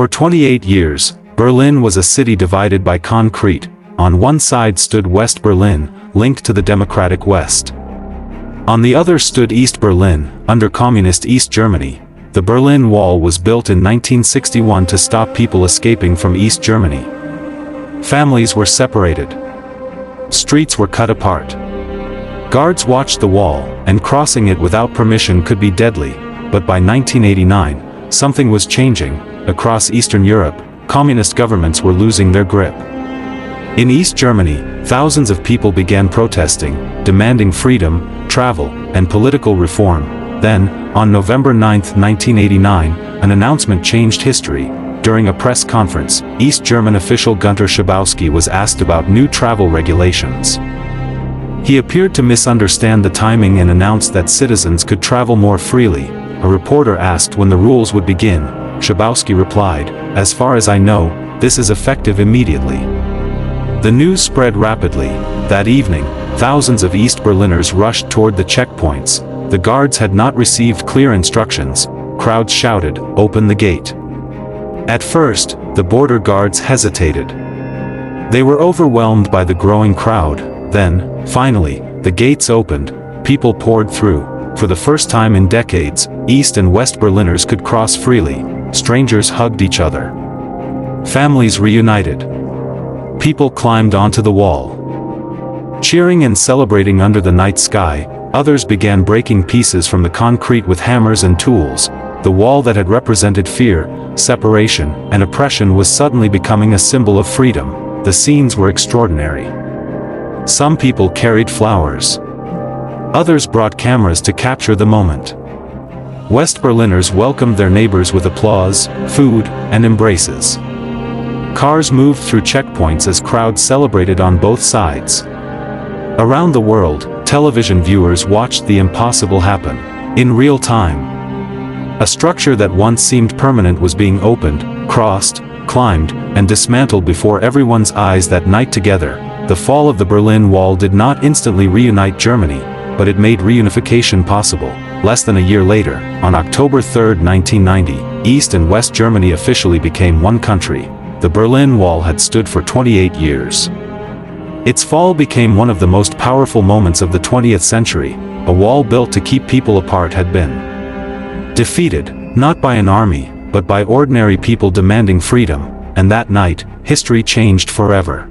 For 28 years, Berlin was a city divided by concrete. On one side stood West Berlin, linked to the democratic West. On the other stood East Berlin, under communist East Germany. The Berlin Wall was built in 1961 to stop people escaping from East Germany. Families were separated. Streets were cut apart. Guards watched the wall, and crossing it without permission could be deadly. But by 1989, something was changing. Across Eastern Europe, communist governments were losing their grip. In East Germany, thousands of people began protesting, demanding freedom, travel, and political reform. Then, on November 9, 1989, an announcement changed history. During a press conference, East German official Günter Schabowski was asked about new travel regulations. He appeared to misunderstand the timing and announced that citizens could travel more freely. A reporter asked when the rules would begin. Schabowski replied, "As far as I know, this is effective immediately." The news spread rapidly. That evening, thousands of East Berliners rushed toward the checkpoints. The guards had not received clear instructions. Crowds shouted, "Open the gate." At first, the border guards hesitated. They were overwhelmed by the growing crowd. Then, finally, the gates opened. People poured through. For the first time in decades, East and West Berliners could cross freely. Strangers hugged each other. Families reunited. People climbed onto the wall. Cheering and celebrating under the night sky, others began breaking pieces from the concrete with hammers and tools. The wall that had represented fear, separation, and oppression was suddenly becoming a symbol of freedom. The scenes were extraordinary. Some people carried flowers. Others brought cameras to capture the moment. West Berliners welcomed their neighbors with applause, food, and embraces. Cars moved through checkpoints as crowds celebrated on both sides. Around the world, television viewers watched the impossible happen, in real time. A structure that once seemed permanent was being opened, crossed, climbed, and dismantled before everyone's eyes that night together. The fall of the Berlin Wall did not instantly reunite Germany, but it made reunification possible. Less than a year later, on October 3, 1990, East and West Germany officially became one country. The Berlin Wall had stood for 28 years. Its fall became one of the most powerful moments of the 20th century. A wall built to keep people apart had been defeated, not by an army, but by ordinary people demanding freedom, and that night, history changed forever.